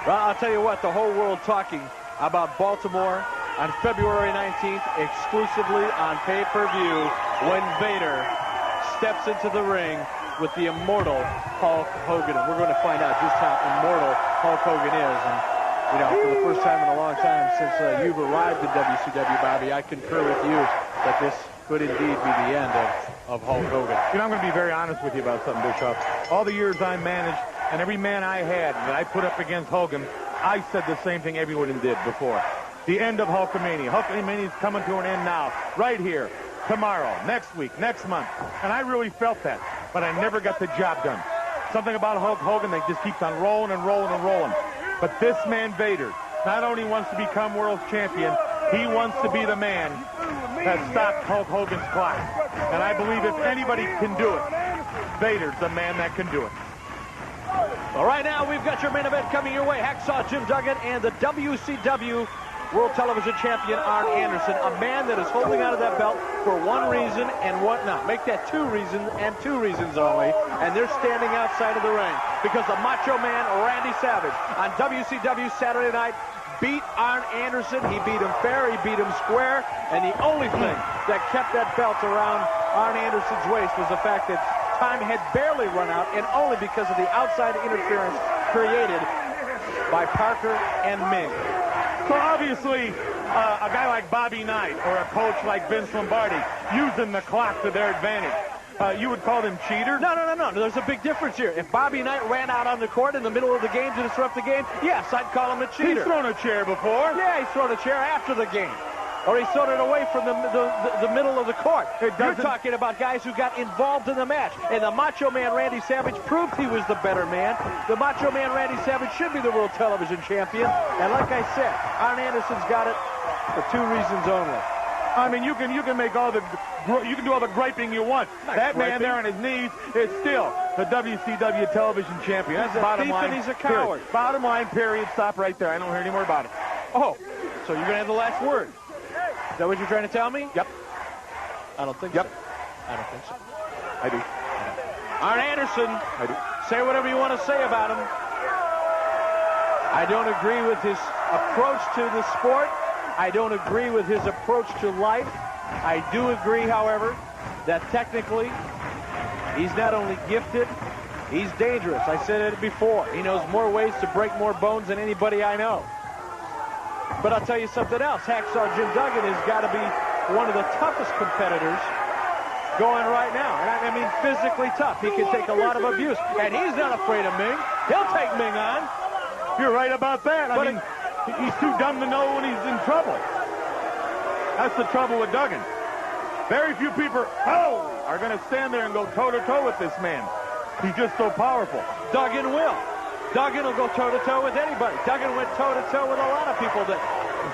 Well, I'll tell you what, the whole world talking about Baltimore on February 19th, exclusively on pay-per-view, when Vader steps into the ring with the immortal Hulk Hogan. And we're going to find out just how immortal Hulk Hogan is. And, you know, for the first time in a long time since you've arrived in WCW, Bobby, I concur with you that this could indeed be the end of Hulk Hogan. You know, I'm going to be very honest with you about something, Bischoff. All the years I managed, and every man I had that I put up against Hogan, I said the same thing everyone did before. The end of Hulkamania. Hulkamania is coming to an end now, right here, tomorrow, next week, next month. And I really felt that, but I never got the job done. Something about Hulk Hogan that just keeps on rolling and rolling and rolling. But this man, Vader, not only wants to become world champion, he wants to be the man that stopped Hulk Hogan's clock. And I believe if anybody can do it, Vader's the man that can do it. Well, right now, we've got your main event coming your way. Hacksaw Jim Duggan and the WCW World Television Champion Arn Anderson, a man that is holding onto that belt for one reason and one, no, make that two reasons and two reasons only, and they're standing outside of the ring because the Macho Man Randy Savage on WCW Saturday night beat Arn Anderson. He beat him fair, he beat him square, and the only thing that kept that belt around Arn Anderson's waist was the fact that time had barely run out, and only because of the outside interference created by Parker and Ming. So obviously, a guy like Bobby Knight or a coach like Vince Lombardi using the clock to their advantage, you would call them cheaters? No. There's a big difference here. If Bobby Knight ran out on the court in the middle of the game to disrupt the game, yes, I'd call him a cheater. He's thrown a chair before. Yeah, he's thrown a chair after the game. Or he thrown it away from the middle of the court. You're talking about guys who got involved in the match. And the Macho Man Randy Savage proved he was the better man. The Macho Man Randy Savage should be the World Television Champion. And like I said, Arn Anderson's got it for two reasons only. I mean, you can make all the, you can do all the griping you want. That man there on his knees is still the WCW Television Champion. That's the bottom line. And he's a coward. Period. Bottom line, period. Stop right there. I don't hear any more about it. Oh, so you're going to have the last word. Is that what you're trying to tell me? Yep. I don't think so. I don't think so. I do. Arn Anderson, I do. Say whatever you want to say about him. I don't agree with his approach to the sport. I don't agree with his approach to life. I do agree, however, that technically he's not only gifted, he's dangerous. I said it before. He knows more ways to break more bones than anybody I know. But I'll tell you something else. Hacksaw Jim Duggan has got to be one of the toughest competitors going right now. And I mean physically tough. He can take a lot of abuse. And he's not afraid of Ming. He'll take Ming on. You're right about that. I mean, he's too dumb to know when he's in trouble. That's the trouble with Duggan. Very few people are going to stand there and go toe-to-toe with this man. He's just so powerful. Duggan will. Duggan will go toe-to-toe with anybody. Duggan went toe-to-toe with a lot of people that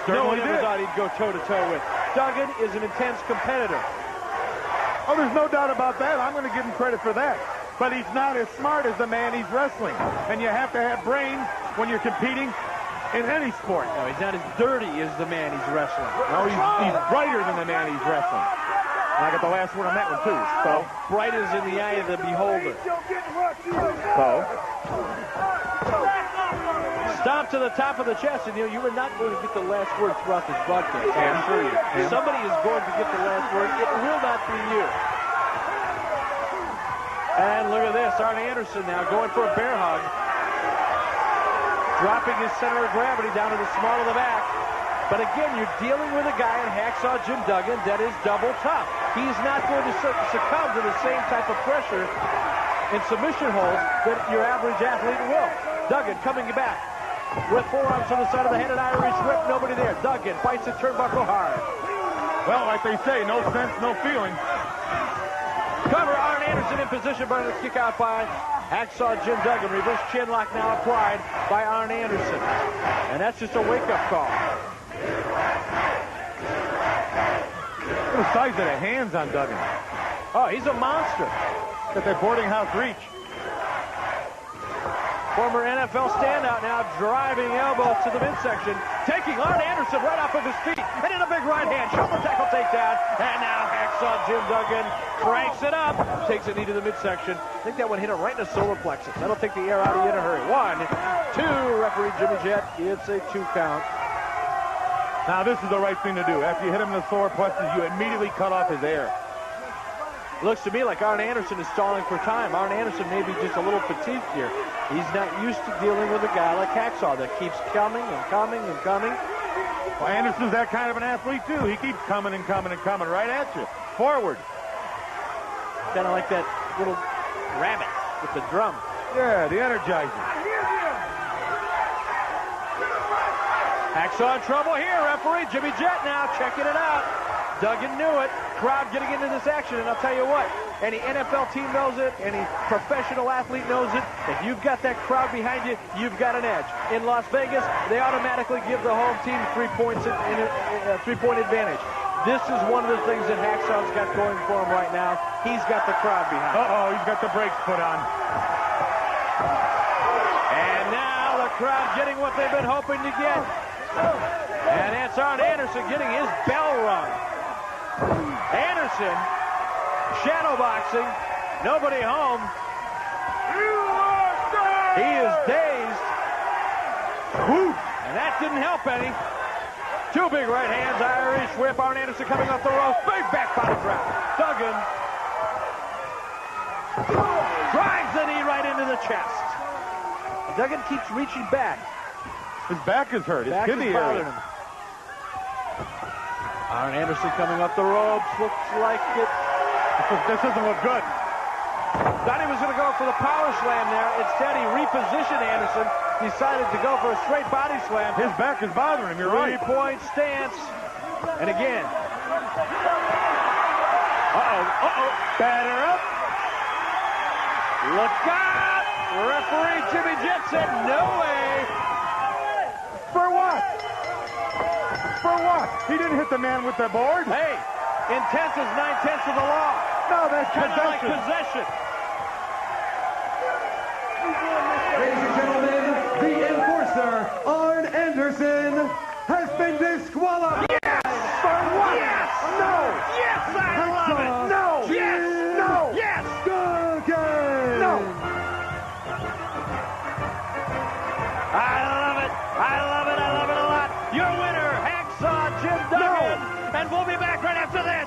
no one ever thought he'd go toe-to-toe with. Duggan is an intense competitor. Oh, there's no doubt about that. I'm going to give him credit for that. But he's not as smart as the man he's wrestling. And you have to have brains when you're competing in any sport. No, he's not as dirty as the man he's wrestling. No, he's brighter than the man he's wrestling. And I got the last word on that one, too. So, bright is in the eye of the beholder. So, stomp to the top of the chest, and you were not going to get the last word throughout this broadcast. I assure you. Somebody is going to get the last word. It will not be you. And look at this, Arn Anderson now going for a bear hug. Dropping his center of gravity down to the small of the back. But again, you're dealing with a guy in Hacksaw Jim Duggan that is double tough. He's not going to succumb to the same type of pressure in submission holds that your average athlete will. Duggan coming back with forearms to the side of the head, an Irish whip, nobody there. Duggan fights the turnbuckle hard. Well, like they say, no sense, no feeling. Cover, Arn Anderson in position, but a kick out by Hacksaw Jim Duggan. Reverse chin lock now applied by Arn Anderson. And that's just a wake-up call. Look at the size of the hands on Duggan. Oh, he's a monster. Got that boarding house reach. Former NFL standout now driving elbow to the midsection, taking Arn Anderson right off of his feet, and in a big right hand, shoulder tackle takedown, and now Hacksaw Jim Duggan cranks it up, takes a knee to the midsection. I think that one hit him right in the solar plexus. That'll take the air out of you in a hurry. 1, 2, referee Jimmy Jett, it's a 2 count. Now this is the right thing to do. After you hit him in the solar plexus, you immediately cut off his air. Looks to me like Arn Anderson is stalling for time. Arn Anderson may be just a little fatigued here. He's not used to dealing with a guy like Hacksaw that keeps coming and coming and coming. Well, Anderson's that kind of an athlete, too. He keeps coming and coming and coming right at you. Forward. Kind of like that little rabbit with the drum. Yeah, the Energizer. Hacksaw in trouble here. Referee Jimmy Jett now checking it out. Duggan knew it. Crowd getting into this action, and I'll tell you what, any NFL team knows it, any professional athlete knows it. If you've got that crowd behind you, you've got an edge. In Las Vegas, they automatically give the home team 3 points in a 3-point advantage. This is one of the things that Hacksaw's got going for him right now. He's got the crowd behind him. Uh-oh, he's got the brakes put on. And now the crowd getting what they've been hoping to get. And it's Arn Anderson getting his bell rung. Anderson, shadow boxing, nobody home. He is dazed. Woo. And that didn't help any. 2 big right hands, Irish whip. Arn Anderson coming off the ropes. Big back body drop. Duggan drives the knee right into the chest. Duggan keeps reaching back. His back is hurt. His Back is kidney bothering area. him. Arn Anderson coming up the ropes. Looks like it. This doesn't look good. Thought he was going to go for the power slam there. Instead, he repositioned Anderson. Decided to go for a straight body slam. His back is bothering him. You're right. 3-point stance. And again. Uh-oh. Batter up. Look out. Referee Jimmy Jett said no way. For what? For what? He didn't hit the man with the board. Hey, intent is 9/10 of the law. No, that's Kind of like possession. possession. Ladies and gentlemen, the enforcer, Arn Anderson, has been disqualified. Yes! For what? Yes! No! Yes, I love it! No! Yes! No! Yes! Duggan! No! I love it! I love it! I love it a lot! Your winner, Hacksaw Jim Duggan! And we'll be back right after this!